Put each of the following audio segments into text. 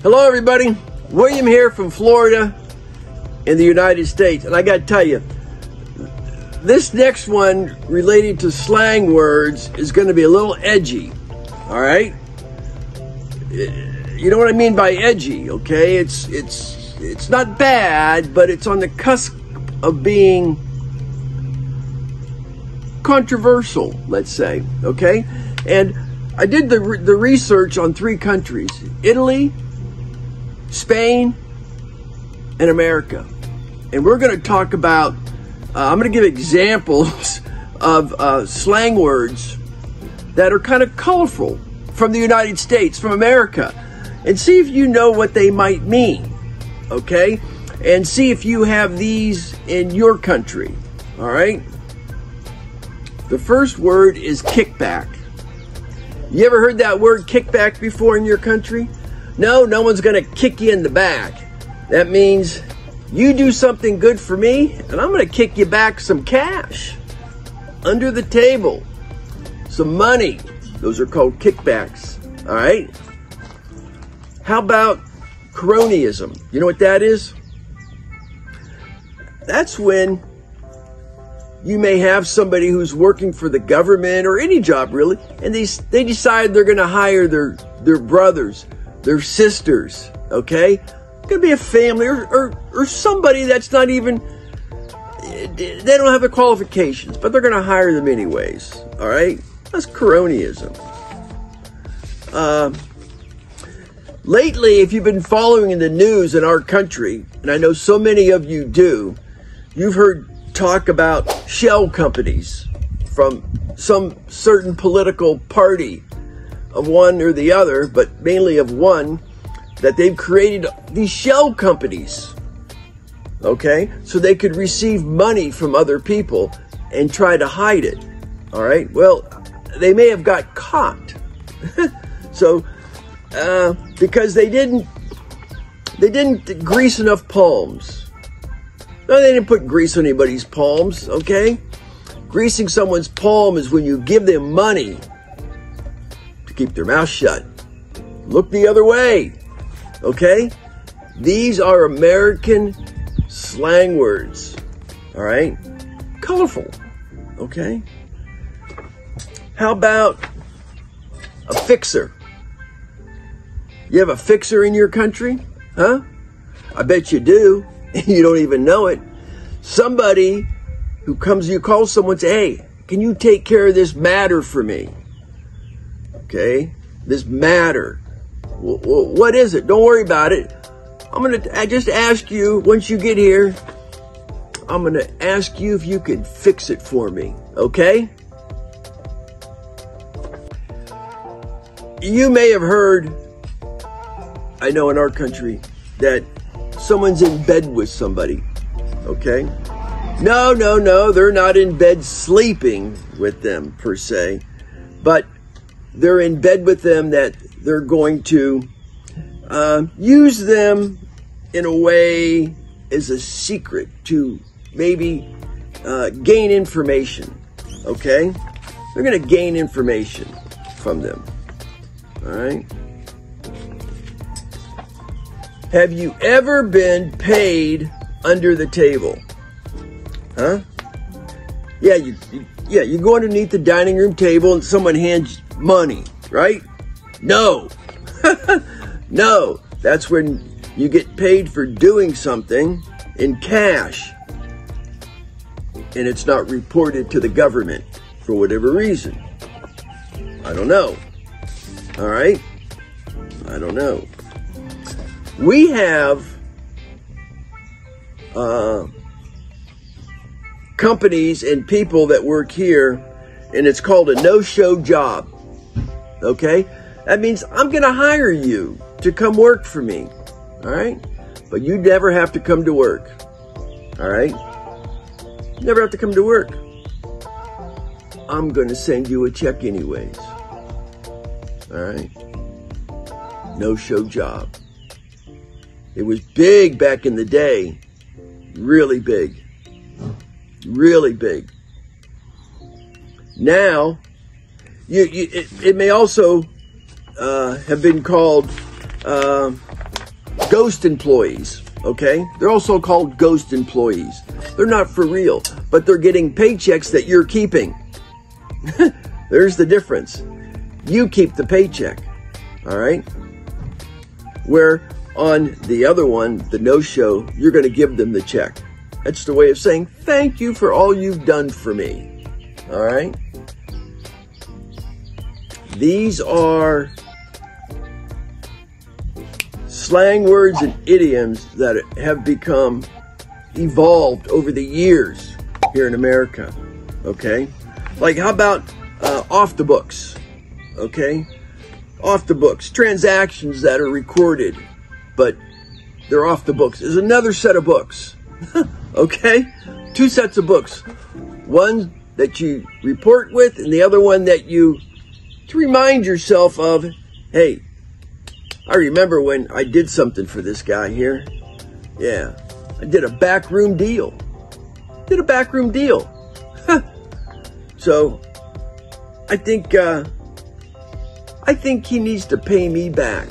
Hello everybody, William here from Florida in the United States, and I gotta tell you, this next one related to slang words is going to be a little edgy. All right, you know what I mean by edgy, okay? It's not bad, but it's on the cusp of being controversial, let's say, okay? And I did the research on 3 countries: Italy, Spain, and America. And we're going to talk about, I'm going to give examples of slang words that are kind of colorful from the United States, from America, and see if you know what they might mean, okay? And see if you have these in your country, all right? The first word is kickback. You ever heard that word kickback before in your country? No one's going to kick you in the back. That means you do something good for me, and I'm going to kick you back some cash under the table, some money. Those are called kickbacks, all right? How about cronyism? You know what that is? That's when you may have somebody who's working for the government or any job really, and they decide they're going to hire their brothers, their sisters, okay? Could be a family or somebody that's not even, they don't have the qualifications, but they're going to hire them anyways, all right? That's cronyism. Lately, if you've been following the news in our country, and I know so many of you do, you've heard talk about shell companies from some certain political party of one or the other, but mainly of one, that they've created these shell companies, okay? So they could receive money from other people and try to hide it, all right? Well, they may have got caught. So, because they didn't grease enough palms. No, they didn't put grease on anybody's palms, okay? Greasing someone's palm is when you give them money to keep their mouth shut. Look the other way, okay? These are American slang words, all right? Colorful, okay? How about a fixer? You have a fixer in your country? Huh? I bet you do. You don't even know it. Somebody who comes, you call someone and say, hey, can you take care of this matter for me? Okay, this matter. What is it? Don't worry about it. I just ask you, once you get here, I'm going to ask you if you can fix it for me, okay? You may have heard, I know in our country, that someone's in bed with somebody, okay? No, they're not in bed sleeping with them per se, but they're in bed with them that they're going to use them in a way as a secret to maybe gain information, okay? They're going to gain information from them, all right? Have you ever been paid under the table? Huh? Yeah, you go underneath the dining room table and someone hands money, right? No. No, that's when you get paid for doing something in cash and it's not reported to the government for whatever reason. I don't know. All right? I don't know. We have companies and people that work here, and it's called a no-show job, okay? That means I'm going to hire you to come work for me, all right? But you never have to come to work, all right? You never have to come to work. I'm going to send you a check anyways, all right? No-show job. It was big back in the day, really big, really big. Now, it may also have been called ghost employees, okay? They're also called ghost employees. They're not for real, but they're getting paychecks that you're keeping. There's the difference. You keep the paycheck, all right? Where on the other one, the no-show, you're going to give them the check. That's the way of saying, thank you for all you've done for me, all right? These are slang words and idioms that have become evolved over the years here in America, okay? Like, how about off the books, okay? Off the books, transactions that are recorded, but they're off the books. There's another set of books, okay? Two sets of books. One that you report with, and the other one that you, to remind yourself of, hey, I remember when I did something for this guy here. Yeah, I did a backroom deal. So, I think he needs to pay me back.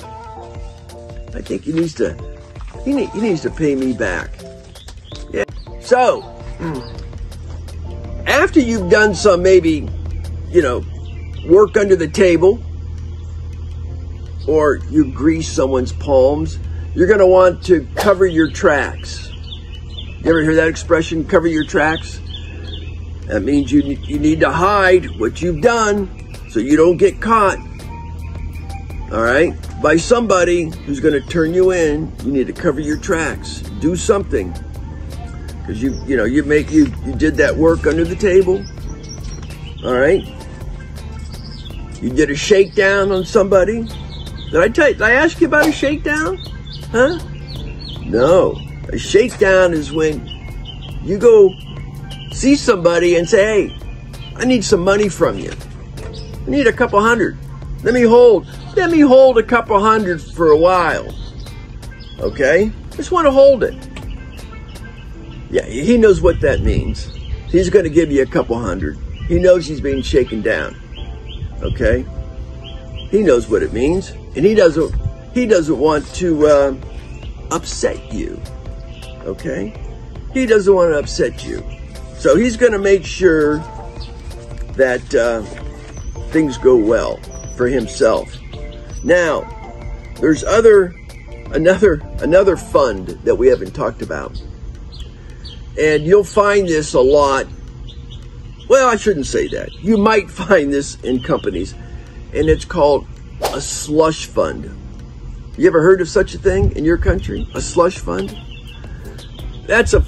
I think he needs to pay me back. Yeah. So, after you've done some maybe, work under the table, or you grease someone's palms, you're going to want to cover your tracks. You ever hear that expression, cover your tracks? That means you need to hide what you've done so you don't get caught. All right? By somebody who's going to turn you in. You need to cover your tracks. Do something. Because you did that work under the table. All right? You did a shakedown on somebody. Did I ask you about a shakedown? Huh? No. A shakedown is when you go see somebody and say, hey, I need some money from you. I need a couple hundred. Let me hold a couple hundred for a while. Okay? Just want to hold it. Yeah, he knows what that means. He's going to give you a couple hundred. He knows he's being shaken down. Okay? He knows what it means. And he doesn't want to upset you. Okay? He doesn't want to upset you. So he's going to make sure that things go well for himself. Now, there's another fund that we haven't talked about. And you'll find this a lot. Well, I shouldn't say that. You might find this in companies. And it's called a slush fund. You ever heard of such a thing in your country? A slush fund? That's a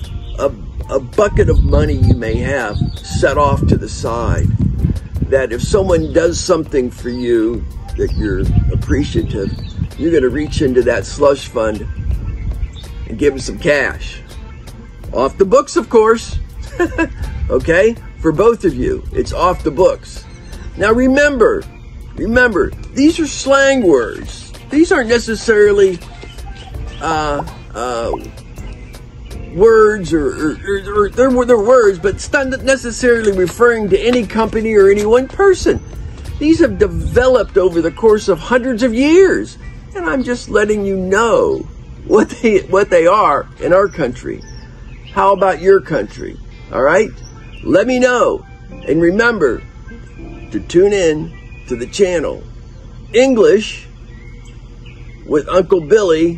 bucket of money you may have set off to the side, that if someone does something for you that you're appreciative, you're going to reach into that slush fund and give them some cash. Off the books, of course. Okay? For both of you, it's off the books. Now remember, these are slang words. These aren't necessarily words or they're words, but it's not necessarily referring to any company or any one person. These have developed over the course of hundreds of years, and I'm just letting you know what they are in our country. How about your country? All right? Let me know, and remember to tune in to the channel English with Uncle Billy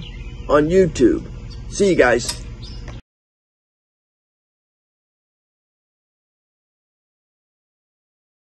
on YouTube. See you guys.